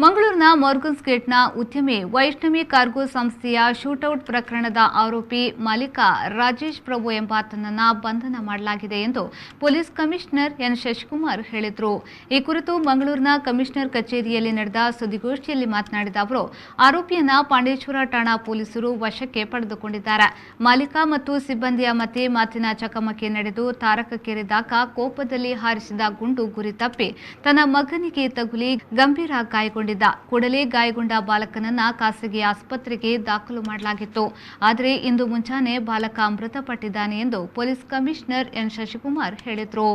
ಮಂಗಳೂರಿನ ಮಾರ್ಗನ್ಸ್ ಗೇಟ್ನ ಉದ್ಯಮಿ ವೈಷ್ಣವಿ ಕಾರ್ಗೋ ಸಂಸ್ಥೆಯ ಶೂಟೌಟ್ ಪ್ರಕರಣದ ಆರೋಪಿ ಮಾಲೀಕ ರಾಜೇಶ್ ಪ್ರಭು ಎಂಬಾತನನ್ನು ಬಂಧನ ಮಾಡಲಾಗಿದೆ ಎಂದು ಪೊಲೀಸ್ ಕಮಿಷನರ್ ಎನ್ ಶಶಿಕುಮಾರ್ ಹೇಳಿದರು. ಈ ಕುರಿತು ಮಂಗಳೂರಿನ ಕಮಿಷನರ್ ಕಚೇರಿಯಲ್ಲಿ ನಡೆದ ಸುದ್ದಿಗೋಷ್ಠಿಯಲ್ಲಿ ಮಾತನಾಡಿದ ಅವರು, ಆರೋಪಿಯನ್ನ ಪಾಂಡೇಶ್ವರ ಠಾಣಾ ಪೊಲೀಸರು ವಶಕ್ಕೆ ಪಡೆದುಕೊಂಡಿದ್ದಾರೆ. ಮಾಲೀಕ ಮತ್ತು ಸಿಬ್ಬಂದಿಯ ಮಧ್ಯೆ ಮಾತಿನ ಚಕಮಕಿ ನಡೆದು ತಾರಕಕ್ಕೇರಿದಾಗ ಕೋಪದಲ್ಲಿ ಹಾರಿಸಿದ ಗುಂಡು ಗುರಿ ತಪ್ಪಿ ತನ್ನ ಮಗನಿಗೆ ತಗುಲಿ ಗಂಭೀರ ಗಾಯಗೊಂಡಿದ್ದ. ಕೂಡಲೇ ಗಾಯಗೊಂಡ ಬಾಲಕನನ್ನ ಖಾಸಗಿ ಆಸ್ಪತ್ರೆಗೆ ದಾಖಲು ಮಾಡಲಾಗಿತ್ತು. ಆದರೆ ಇಂದು ಮುಂಜಾನೆ ಬಾಲಕ ಮೃತಪಟ್ಟಿದ್ದಾನೆ ಎಂದು ಪೊಲೀಸ್ ಕಮಿಷನರ್ ಎನ್ ಶಶಿಕುಮಾರ್ ಹೇಳಿದರು.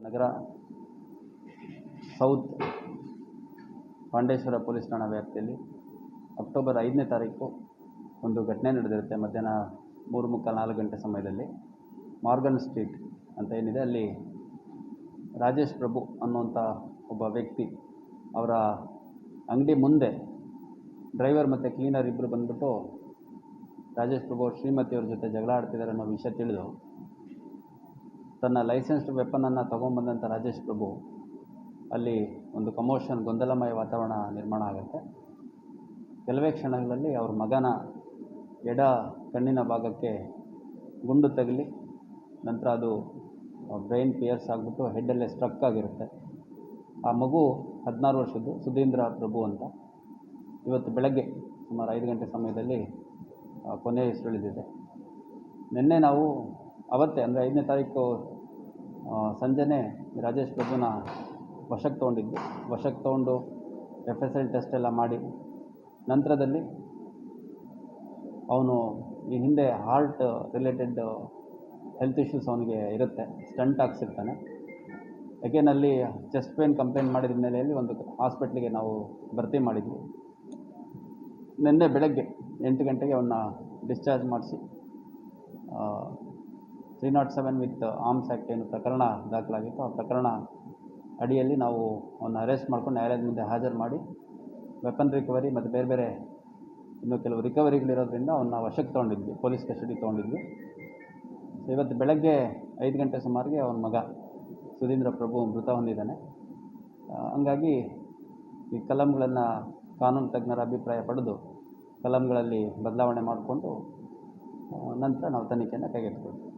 ನಗರ ಸೌತ್ ಪಾಂಡೇಶ್ವರ ಪೊಲೀಸ್ ಠಾಣಾ ವ್ಯಾಪ್ತಿಯಲ್ಲಿ ಅಕ್ಟೋಬರ್ 5ನೇ ತಾರೀಕು ಒಂದು ಘಟನೆ ನಡೆದಿರುತ್ತೆ. ಮಧ್ಯಾಹ್ನ 3:45-4 ಗಂಟೆ ಸಮಯದಲ್ಲಿ ಮಾರ್ಗನ್ ಸ್ಟ್ರೀಟ್ ಅಂತ ಏನಿದೆ ಅಲ್ಲಿ ರಾಜೇಶ್ ಪ್ರಭು ಅನ್ನುವಂಥ ಒಬ್ಬ ವ್ಯಕ್ತಿ ಅವರ ಅಂಗಡಿ ಮುಂದೆ ಡ್ರೈವರ್ ಮತ್ತು ಕ್ಲೀನರ್ ಇಬ್ಬರು ಬಂದ್ಬಿಟ್ಟು ರಾಜೇಶ್ ಪ್ರಭು ಶ್ರೀಮತಿಯವ್ರ ಜೊತೆ ಜಗಳ ಆಡ್ತಿದ್ದಾರೆ ಅನ್ನೋ ವಿಷಯ ತಿಳಿದು ತನ್ನ ಲೈಸೆನ್ಸ್ಡ್ ವೆಪನನ್ನು ತೊಗೊಂಬಂದಂಥ ರಾಜೇಶ್ ಪ್ರಭು ಅಲ್ಲಿ ಒಂದು ಕಮೋಷನ್ ಗೊಂದಲಮಯ ವಾತಾವರಣ ನಿರ್ಮಾಣ ಆಗುತ್ತೆ. ಕೆಲವೇ ಕ್ಷಣಗಳಲ್ಲಿ ಅವ್ರ ಮಗನ ಎಡ ಕಣ್ಣಿನ ಭಾಗಕ್ಕೆ ಗುಂಡು ತಗಲಿ ನಂತರ ಅದು ಬ್ರೈನ್ ಪಿಯರ್ಸ್ ಆಗಿಬಿಟ್ಟು ಹೆಡ್ಡಲ್ಲೇ ಸ್ಟ್ರಕ್ ಆಗಿರುತ್ತೆ. ಆ ಮಗು 16 ವರ್ಷದ್ದು ಸುಧೀಂದ್ರ ಪ್ರಭು ಅಂತ. ಇವತ್ತು ಬೆಳಗ್ಗೆ ಸುಮಾರು 5 ಗಂಟೆ ಸಮಯದಲ್ಲಿ ಕೊನೆಯ ಹೆಸರುಳಿದಿದೆ. ನಿನ್ನೆ ನಾವು ಅವತ್ತೇ ಅಂದರೆ 5ನೇ ತಾರೀಕು ಸಂಜೆನೇ ರಾಜೇಶ್ ಪ್ರಭುನ ವಶಕ್ಕೆ ತೊಗೊಂಡಿದ್ವಿ. ವಶಕ್ಕೆ ತೊಗೊಂಡು FSL ಟೆಸ್ಟ್ ಎಲ್ಲ ಮಾಡಿ ನಂತರದಲ್ಲಿ ಅವನು ಈ ಹಿಂದೆ ಹಾರ್ಟ್ ರಿಲೇಟೆಡ್ ಹೆಲ್ತ್ ಇಶ್ಯೂಸ್ ಅವನಿಗೆ ಇರುತ್ತೆ, ಸ್ಟಂಟ್ ಹಾಕ್ಸಿರ್ತಾನೆ. ಅಗೇನ್ ಅಲ್ಲಿ ಚೆಸ್ಟ್ ಪೇನ್ ಕಂಪ್ಲೇಂಟ್ ಮಾಡಿದ ಹಿನ್ನೆಲೆಯಲ್ಲಿ ಒಂದು ಹಾಸ್ಪಿಟ್ಲಿಗೆ ನಾವು ಭರ್ತಿ ಮಾಡಿದ್ವಿ. ನಿನ್ನೆ ಬೆಳಗ್ಗೆ 8 ಗಂಟೆಗೆ ಅವನ್ನ ಡಿಸ್ಚಾರ್ಜ್ ಮಾಡಿಸಿ 307 ವಿತ್ ಆರ್ಮ್ಸ್ ಆ್ಯಕ್ಟ್ ಏನು ಪ್ರಕರಣ ದಾಖಲಾಗಿತ್ತು ಆ ಪ್ರಕರಣ ಅಡಿಯಲ್ಲಿ ನಾವು ಅವನ್ನ ಅರೆಸ್ಟ್ ಮಾಡ್ಕೊಂಡು ನ್ಯಾಯಾಲಯದ ಮುಂದೆ ಹಾಜರು ಮಾಡಿ ವೆಪನ್ ರಿಕವರಿ ಮತ್ತು ಬೇರೆ ಬೇರೆ ಇನ್ನೂ ಕೆಲವು ರಿಕವರಿಗಳಿರೋದ್ರಿಂದ ಅವನ್ನ ವಶಕ್ಕೆ ತೊಗೊಂಡಿದ್ವಿ, ಪೊಲೀಸ್ ಕಸ್ಟಡಿ ತೊಗೊಂಡಿದ್ವಿ. ಇವತ್ತು ಬೆಳಗ್ಗೆ 5 ಗಂಟೆ ಸುಮಾರಿಗೆ ಅವನ ಮಗ ಸುಧೀಂದ್ರ ಪ್ರಭು ಮೃತ ಹೊಂದಿದ್ದಾನೆ. ಹಂಗಾಗಿ ಈ ಕಲಂಗಳನ್ನು ಕಾನೂನು ತಜ್ಞರ ಅಭಿಪ್ರಾಯ ಪಡೆದು ಕಲಂಗಳಲ್ಲಿ ಬದಲಾವಣೆ ಮಾಡಿಕೊಂಡು ನಂತರ ನಾವು ತನಿಖೆಯನ್ನು ಕೈಗೆತ್ತಿಕೊಳ್ತೀವಿ.